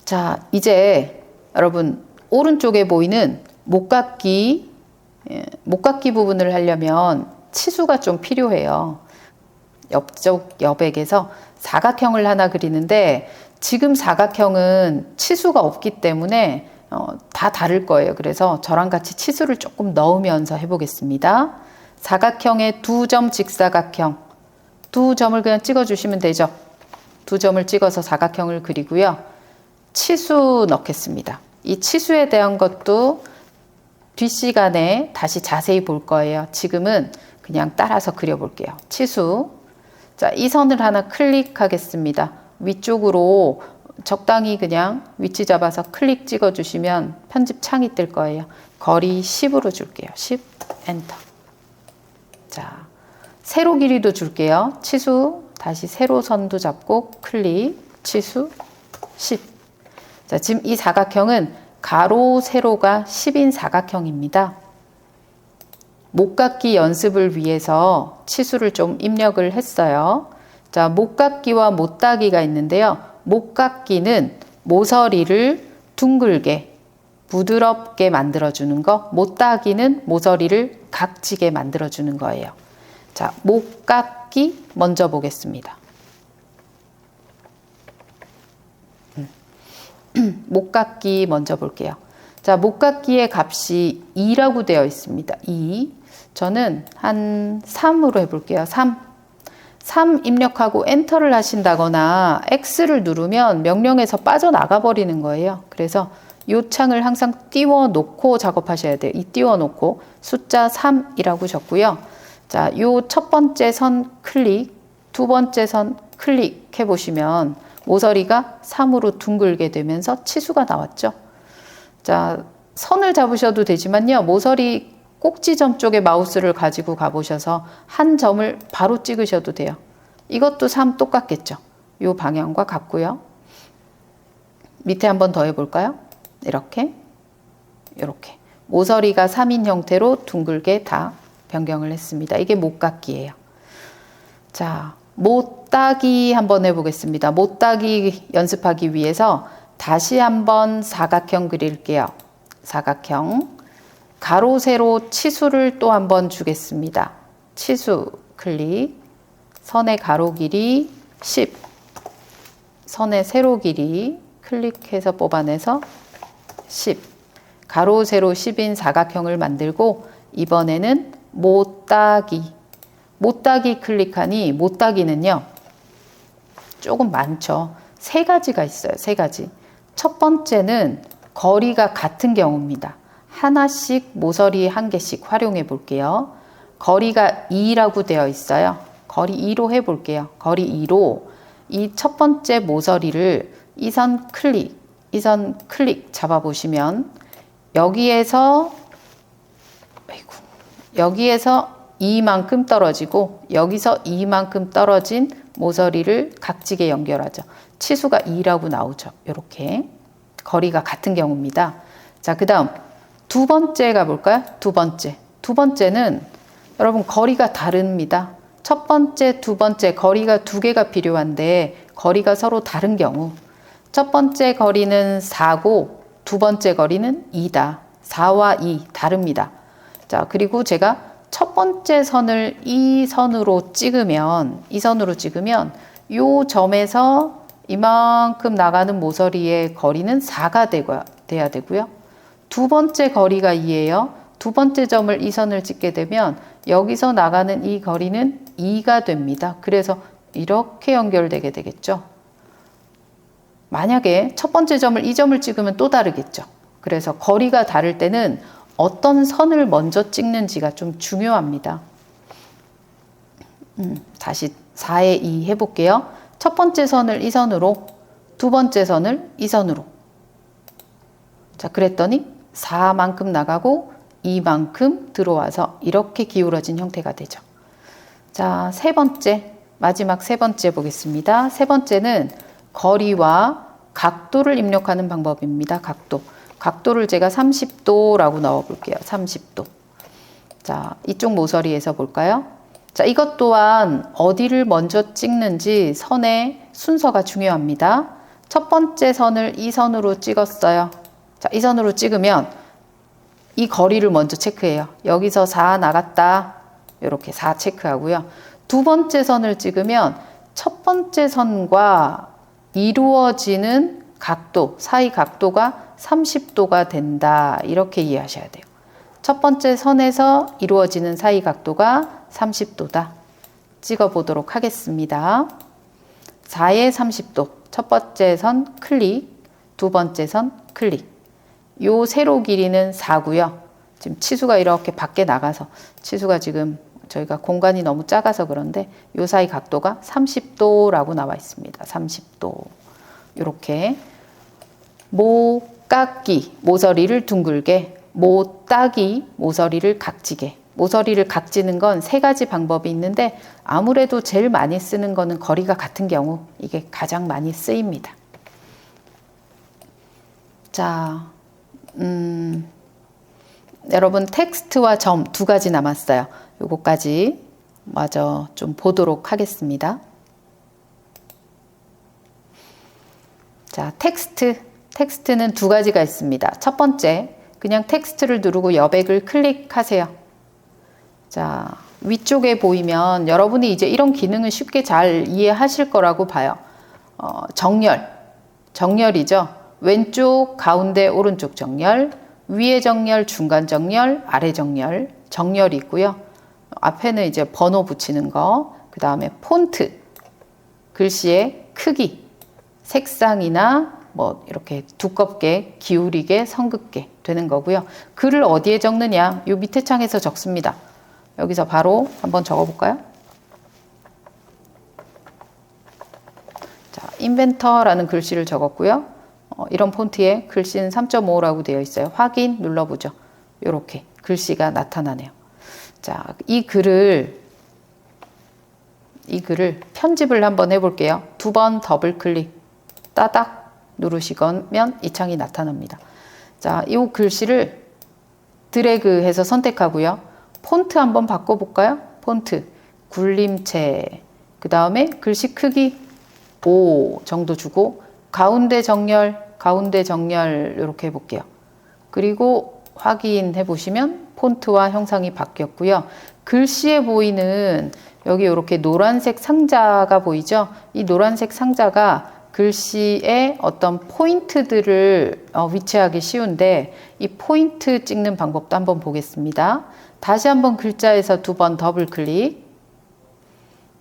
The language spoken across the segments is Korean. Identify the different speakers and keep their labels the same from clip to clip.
Speaker 1: 자, 이제 여러분 오른쪽에 보이는 목깎이 부분을 하려면 치수가 좀 필요해요. 옆쪽 여백에서 사각형을 하나 그리는데 지금 사각형은 치수가 없기 때문에 다 다를 거예요. 그래서 저랑 같이 치수를 조금 넣으면서 해보겠습니다. 사각형의 두 점 직사각형, 두 점을 그냥 찍어주시면 되죠. 두 점을 찍어서 사각형을 그리고요. 치수 넣겠습니다. 이 치수에 대한 것도 뒷시간에 다시 자세히 볼 거예요. 지금은 그냥 따라서 그려볼게요. 치수. 자, 이 선을 하나 클릭하겠습니다. 위쪽으로 적당히 그냥 위치 잡아서 클릭 찍어주시면 편집 창이 뜰 거예요. 거리 10으로 줄게요. 10, 엔터. 자, 세로 길이도 줄게요. 치수, 다시 세로선도 잡고 클릭, 치수 10. 자, 지금 이 사각형은 가로, 세로가 10인 사각형입니다. 목깎이 연습을 위해서 치수를 좀 입력을 했어요. 자, 목깎이와 못따기가 있는데요. 목깎이는 모서리를 둥글게, 부드럽게 만들어주는 거, 못따기는 모서리를 각지게 만들어주는 거예요. 자, 목깎이 먼저 보겠습니다. 목깎이 먼저 볼게요. 자, 목깎이의 값이 2라고 되어 있습니다. 2. 저는 한 3으로 해볼게요. 3 입력하고 엔터를 하신다거나 X를 누르면 명령에서 빠져나가 버리는 거예요. 그래서 이 창을 항상 띄워 놓고 작업하셔야 돼요. 이 띄워 놓고 숫자 3이라고 적고요. 자, 요 첫 번째 선 클릭, 두 번째 선 클릭해 보시면 모서리가 3으로 둥글게 되면서 치수가 나왔죠. 자, 선을 잡으셔도 되지만요. 모서리 꼭지점 쪽에 마우스를 가지고 가보셔서 한 점을 바로 찍으셔도 돼요. 이것도 3 똑같겠죠. 이 방향과 같고요. 밑에 한번 더 해볼까요? 이렇게, 이렇게. 모서리가 3인 형태로 둥글게 다 변경을 했습니다. 이게 목깎이예요. 자, 못따기 한번 해보겠습니다. 못따기 연습하기 위해서 다시 한번 사각형 그릴게요. 사각형. 가로, 세로 치수를 또 한번 주겠습니다. 치수 클릭. 선의 가로 길이 10. 선의 세로 길이 클릭해서 뽑아내서 10. 가로, 세로 10인 사각형을 만들고 이번에는 못따기. 못따기 클릭하니 못따기는요. 조금 많죠. 세 가지가 있어요. 세 가지. 첫 번째는 거리가 같은 경우입니다. 하나씩 모서리 한 개씩 활용해 볼게요. 거리가 2라고 되어 있어요. 거리 2로 해 볼게요. 거리 2로 이 첫 번째 모서리를 이 선 클릭, 이 선 클릭 잡아 보시면 여기에서 이만큼 떨어지고 여기서 이만큼 떨어진 모서리를 각지게 연결하죠. 치수가 2라고 나오죠. 이렇게 거리가 같은 경우입니다. 자, 그 다음 두 번째 가볼까요? 두 번째. 두 번째는 여러분 거리가 다릅니다. 첫 번째, 두 번째 거리가 두 개가 필요한데 거리가 서로 다른 경우 첫 번째 거리는 4고 두 번째 거리는 2다. 4와 2 다릅니다. 자, 그리고 제가 첫 번째 선을 이 선으로 찍으면 이 점에서 이만큼 나가는 모서리의 거리는 4가 돼야 되고요. 두 번째 거리가 2예요. 두 번째 점을 이 선을 찍게 되면 여기서 나가는 이 거리는 2가 됩니다. 그래서 이렇게 연결되게 되겠죠. 만약에 첫 번째 점을 이 점을 찍으면 또 다르겠죠. 그래서 거리가 다를 때는 어떤 선을 먼저 찍는지가 좀 중요합니다. 다시 4에 2 해볼게요. 첫 번째 선을 이 선으로, 두 번째 선을 이 선으로. 자, 그랬더니 4만큼 나가고 2만큼 들어와서 이렇게 기울어진 형태가 되죠. 자, 세 번째, 마지막 세 번째 보겠습니다. 세 번째는 거리와 각도를 입력하는 방법입니다. 각도를 제가 30도라고 넣어 볼게요. 30도. 자, 이쪽 모서리에서 볼까요? 자, 이것 또한 어디를 먼저 찍는지 선의 순서가 중요합니다. 첫 번째 선을 이 선으로 찍었어요. 자, 이 선으로 찍으면 이 거리를 먼저 체크해요. 여기서 4 나갔다. 이렇게 4 체크하고요. 두 번째 선을 찍으면 첫 번째 선과 이루어지는 각도, 사이 각도가 30도가 된다. 이렇게 이해하셔야 돼요. 첫 번째 선에서 이루어지는 사이 각도가 30도다. 찍어 보도록 하겠습니다. 4의 30도. 첫 번째 선 클릭, 두 번째 선 클릭. 요 세로 길이는 4고요. 지금 치수가 이렇게 밖에 나가서 치수가 지금 저희가 공간이 너무 작아서 그런데 요 사이 각도가 30도라고 나와 있습니다. 30도. 이렇게 모깎기, 모서리를 둥글게, 모따기, 모서리를 각지게. 모서리를 각지는 건 세 가지 방법이 있는데 아무래도 제일 많이 쓰는 거는 거리가 같은 경우 이게 가장 많이 쓰입니다. 자, 여러분 텍스트와 점 두 가지 남았어요. 요거까지 마저 좀 보도록 하겠습니다. 자, 텍스트는 두 가지가 있습니다. 첫 번째, 그냥 텍스트를 누르고 여백을 클릭하세요. 자, 위쪽에 보이면 여러분이 이제 이런 기능은 쉽게 잘 이해하실 거라고 봐요. 정렬이죠. 왼쪽, 가운데, 오른쪽 정렬, 위에 정렬, 중간 정렬, 아래 정렬, 정렬이 있고요. 앞에는 이제 번호 붙이는 거, 그 다음에 폰트, 글씨의 크기, 색상이나 뭐 이렇게 두껍게, 기울이게, 성급게 되는 거고요. 글을 어디에 적느냐? 요 밑에 창에서 적습니다. 여기서 바로 한번 적어볼까요? 자, 인벤터라는 글씨를 적었고요. 이런 폰트에 글씨는 3.5라고 되어 있어요. 확인 눌러보죠. 이렇게 글씨가 나타나네요. 자, 이 글을 편집을 한번 해볼게요. 두 번 더블 클릭, 따닥 누르시면 이 창이 나타납니다. 자, 이 글씨를 드래그해서 선택하고요. 폰트 한번 바꿔볼까요? 폰트, 굴림체, 그 다음에 글씨 크기 5 정도 주고 가운데 정렬 이렇게 해볼게요. 그리고 확인해 보시면 폰트와 형상이 바뀌었고요. 글씨에 보이는 여기 이렇게 노란색 상자가 보이죠? 이 노란색 상자가 글씨의 어떤 포인트들을 위치하기 쉬운데 이 포인트 찍는 방법도 한번 보겠습니다. 다시 한번 글자에서 두 번 더블 클릭.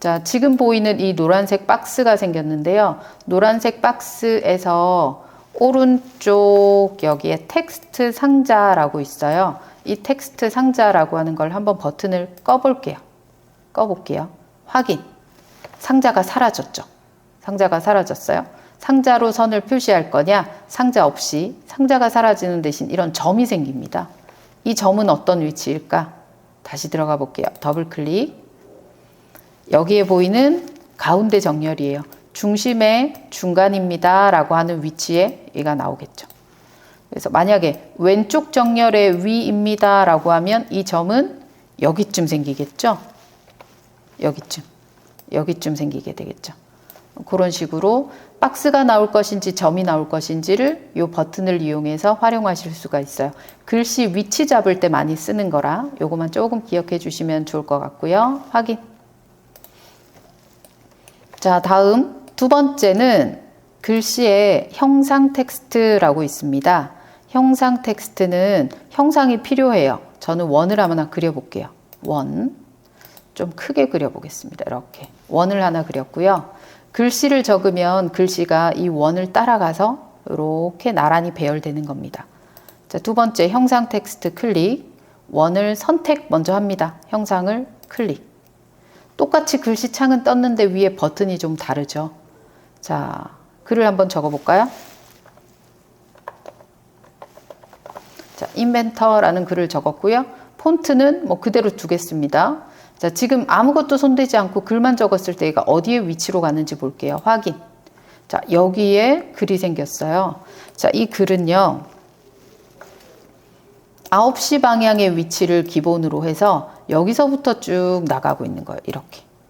Speaker 1: 자, 지금 보이는 이 노란색 박스가 생겼는데요. 노란색 박스에서 오른쪽 여기에 텍스트 상자라고 있어요. 이 텍스트 상자라고 하는 걸 한번 버튼을 꺼볼게요. 확인. 상자가 사라졌죠. 상자가 사라졌어요. 상자로 선을 표시할 거냐? 상자 없이 상자가 사라지는 대신 이런 점이 생깁니다. 이 점은 어떤 위치일까? 다시 들어가 볼게요. 더블 클릭. 여기에 보이는 가운데 정렬이에요. 중심의 중간입니다 라고 하는 위치에 얘가 나오겠죠. 그래서 만약에 왼쪽 정렬의 위입니다 라고 하면 이 점은 여기쯤 생기겠죠. 여기쯤 생기게 되겠죠. 그런 식으로 박스가 나올 것인지 점이 나올 것인지를 이 버튼을 이용해서 활용하실 수가 있어요. 글씨 위치 잡을 때 많이 쓰는 거라 요거만 조금 기억해 주시면 좋을 것 같고요. 확인. 자, 다음 두 번째는 글씨에 형상 텍스트라고 있습니다. 형상 텍스트는 형상이 필요해요. 저는 원을 하나 그려볼게요. 원. 좀 크게 그려보겠습니다. 이렇게. 원을 하나 그렸고요. 글씨를 적으면 글씨가 이 원을 따라가서 이렇게 나란히 배열되는 겁니다. 자, 두 번째 형상 텍스트 클릭. 원을 선택 먼저 합니다. 형상을 클릭. 똑같이 글씨창은 떴는데 위에 버튼이 좀 다르죠. 자, 글을 한번 적어볼까요? 자, 인벤터라는 글을 적었고요. 폰트는 뭐 그대로 두겠습니다. 자, 지금 아무것도 손대지 않고 글만 적었을 때 얘가 어디에 위치로 가는지 볼게요. 확인. 자, 여기에 글이 생겼어요. 자, 이 글은요. 9시 방향의 위치를 기본으로 해서 여기서부터 쭉 나가고 있는 거예요.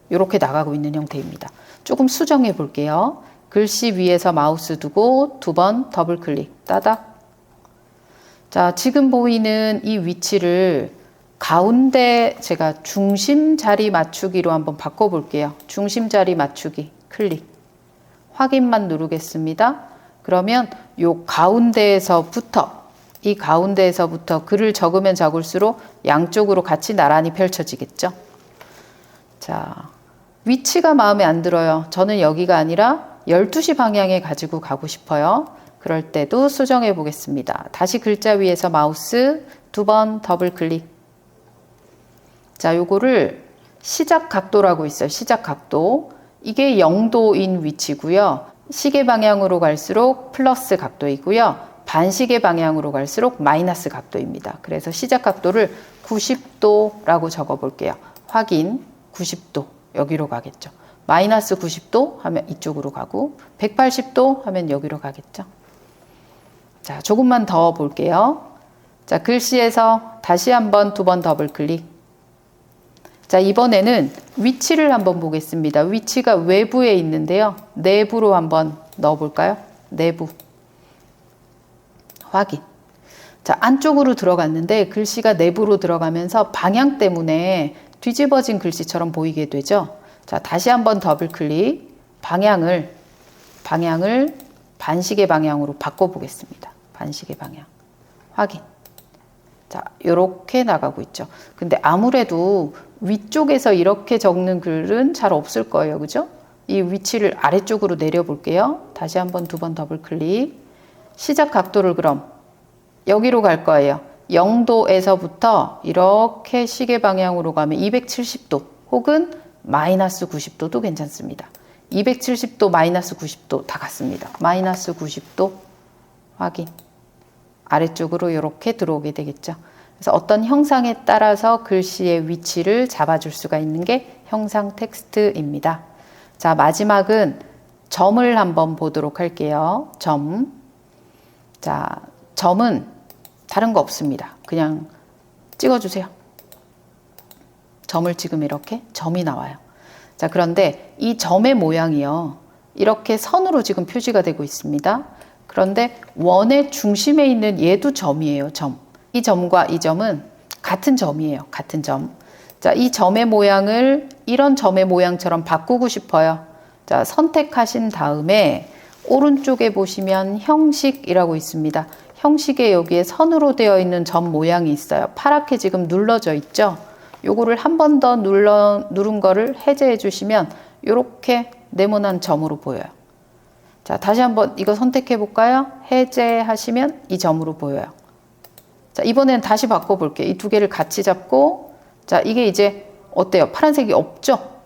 Speaker 1: 이렇게 나가고 있는 형태입니다. 조금 수정해 볼게요. 글씨 위에서 마우스 두고 2번 더블 클릭, 따닥. 자, 지금 보이는 이 위치를 가운데 제가 중심 자리 맞추기로 한번 바꿔볼게요. 중심 자리 맞추기, 클릭. 확인만 누르겠습니다. 그러면 요 가운데에서부터, 이 가운데에서부터 글을 적으면 적을수록 양쪽으로 같이 나란히 펼쳐지겠죠. 자, 위치가 마음에 안 들어요. 저는 여기가 아니라 12시 방향에 가지고 가고 싶어요. 그럴 때도 수정해 보겠습니다. 다시 글자 위에서 마우스 2번 더블 클릭. 자, 요거를 시작 각도라고 있어요. 시작 각도. 이게 0도인 위치고요. 시계 방향으로 갈수록 플러스 각도이고요. 반시계 방향으로 갈수록 마이너스 각도입니다. 그래서 시작 각도를 90도라고 적어 볼게요. 확인, 90도. 여기로 가겠죠. 마이너스 90도 하면 이쪽으로 가고 180도 하면 여기로 가겠죠. 자, 조금만 더 볼게요. 자, 글씨에서 다시 한번 2번 더블 클릭. 자, 이번에는 위치를 한번 보겠습니다. 위치가 외부에 있는데요. 내부로 한번 넣어 볼까요? 내부. 확인. 자, 안쪽으로 들어갔는데 글씨가 내부로 들어가면서 방향 때문에 뒤집어진 글씨처럼 보이게 되죠. 자, 다시 한번 더블 클릭. 방향을 반시계 방향으로 바꿔보겠습니다. 반시계 방향. 확인. 자, 요렇게 나가고 있죠. 근데 아무래도 위쪽에서 이렇게 적는 글은 잘 없을 거예요. 그죠? 이 위치를 아래쪽으로 내려볼게요. 다시 한번 2번 더블 클릭. 시작 각도를 그럼 여기로 갈 거예요. 0도에서부터 이렇게 시계 방향으로 가면 270도 혹은 마이너스 90도도 괜찮습니다. 270도, 마이너스 90도 다 같습니다. 마이너스 90도 확인. 아래쪽으로 이렇게 들어오게 되겠죠. 그래서 어떤 형상에 따라서 글씨의 위치를 잡아줄 수가 있는 게 형상 텍스트입니다. 자, 마지막은 점을 한번 보도록 할게요. 점. 자, 점은 다른 거 없습니다. 그냥 찍어주세요. 점을 찍으면 이렇게 점이 나와요. 자, 그런데 이 점의 모양이요. 이렇게 선으로 지금 표시가 되고 있습니다. 그런데 원의 중심에 있는 얘도 점이에요. 점. 이 점과 이 점은 같은 점이에요. 같은 점. 자, 이 점의 모양을 이런 점의 모양처럼 바꾸고 싶어요. 자, 선택하신 다음에 오른쪽에 보시면 형식이라고 있습니다. 형식에 여기에 선으로 되어 있는 점 모양이 있어요. 파랗게 지금 눌러져 있죠. 요거를 한 번 더 누른 거를 해제해 주시면 이렇게 네모난 점으로 보여요. 자, 다시 한번 이거 선택해 볼까요? 해제하시면 이 점으로 보여요. 자, 이번엔 다시 바꿔볼게요. 이 두 개를 같이 잡고, 자, 이게 이제 어때요? 파란색이 없죠?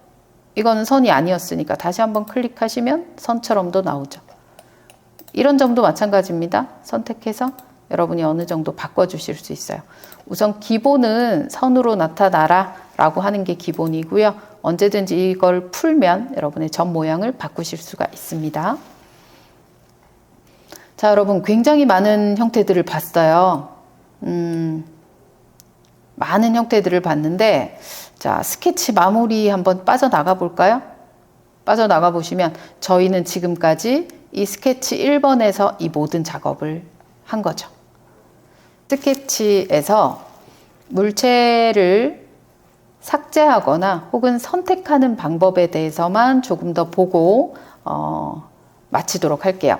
Speaker 1: 이거는 선이 아니었으니까 다시 한번 클릭하시면 선처럼도 나오죠. 이런 점도 마찬가지입니다. 선택해서 여러분이 어느 정도 바꿔주실 수 있어요. 우선 기본은 선으로 나타나라 라고 하는 게 기본이고요. 언제든지 이걸 풀면 여러분의 점 모양을 바꾸실 수가 있습니다. 자, 여러분 굉장히 많은 형태들을 봤어요. 많은 형태들을 봤는데, 자, 스케치 마무리 한번 빠져나가 볼까요? 빠져나가 보시면 저희는 지금까지 이 스케치 1번에서 이 모든 작업을 한 거죠. 스케치에서 물체를 삭제하거나 혹은 선택하는 방법에 대해서만 조금 더 보고 마치도록 할게요.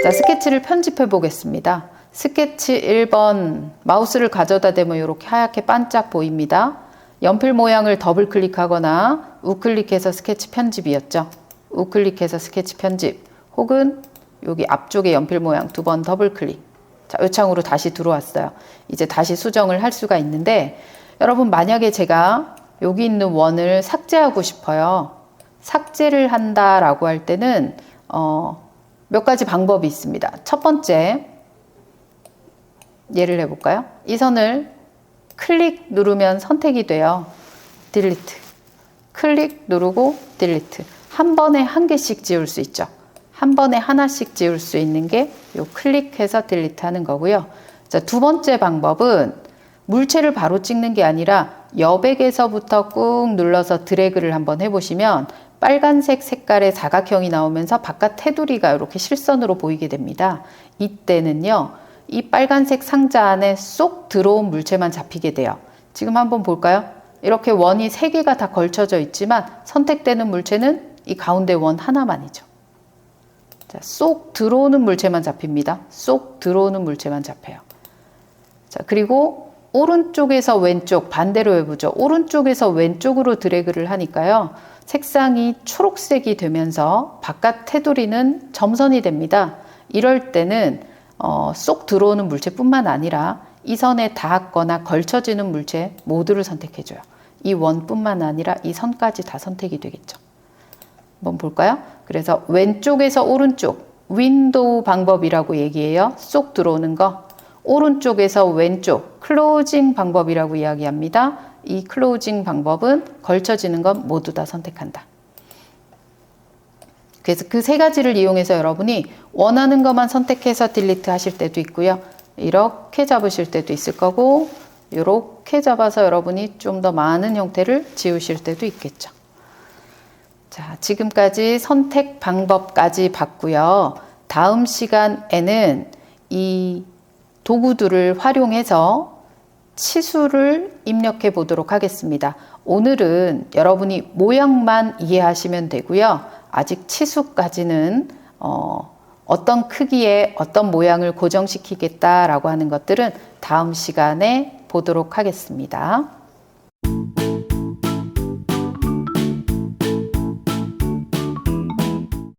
Speaker 1: 자, 스케치를 편집해 보겠습니다. 스케치 1번 마우스를 가져다 대면 이렇게 하얗게 반짝 보입니다. 연필 모양을 더블 클릭하거나 우클릭해서 스케치 편집이었죠. 우클릭해서 스케치 편집 혹은 여기 앞쪽에 연필 모양 2번 더블 클릭. 자, 이 창으로 다시 들어왔어요. 이제 다시 수정을 할 수가 있는데, 여러분 만약에 제가 여기 있는 원을 삭제하고 싶어요. 삭제를 한다라고 할 때는 몇 가지 방법이 있습니다. 첫 번째, 예를 해볼까요? 이 선을 클릭 누르면 선택이 돼요. 딜리트. 클릭 누르고 딜리트. 한 번에 한 개씩 지울 수 있죠. 한 번에 하나씩 지울 수 있는 게 요 클릭해서 딜리트 하는 거고요. 자, 두 번째 방법은 물체를 바로 찍는 게 아니라 여백에서부터 꾹 눌러서 드래그를 한번 해보시면 빨간색 색깔의 사각형이 나오면서 바깥 테두리가 이렇게 실선으로 보이게 됩니다. 이때는요, 이 빨간색 상자 안에 쏙 들어온 물체만 잡히게 돼요. 지금 한번 볼까요? 이렇게 원이 3개가 다 걸쳐져 있지만 선택되는 물체는 이 가운데 원 하나만이죠. 자, 쏙 들어오는 물체만 잡힙니다. 쏙 들어오는 물체만 잡혀요. 자, 그리고 오른쪽에서 왼쪽 반대로 해보죠. 오른쪽에서 왼쪽으로 드래그를 하니까요. 색상이 초록색이 되면서 바깥 테두리는 점선이 됩니다. 이럴 때는 쏙 들어오는 물체뿐만 아니라 이 선에 닿았거나 걸쳐지는 물체 모두를 선택해줘요. 이 원뿐만 아니라 이 선까지 다 선택이 되겠죠. 한번 볼까요? 그래서 왼쪽에서 오른쪽 윈도우 방법이라고 얘기해요. 쏙 들어오는 거. 오른쪽에서 왼쪽 클로징 방법이라고 이야기합니다. 이 클로징 방법은 걸쳐지는 건 모두 다 선택한다. 그래서 그 3가지를 이용해서 여러분이 원하는 것만 선택해서 딜리트 하실 때도 있고요. 이렇게 잡으실 때도 있을 거고 이렇게 잡아서 여러분이 좀 더 많은 형태를 지우실 때도 있겠죠. 자, 지금까지 선택 방법까지 봤고요. 다음 시간에는 이 도구들을 활용해서 치수를 입력해 보도록 하겠습니다. 오늘은 여러분이 모양만 이해하시면 되고요. 아직 치수까지는 어떤 크기에 어떤 모양을 고정시키겠다라고 하는 것들은 다음 시간에 보도록 하겠습니다.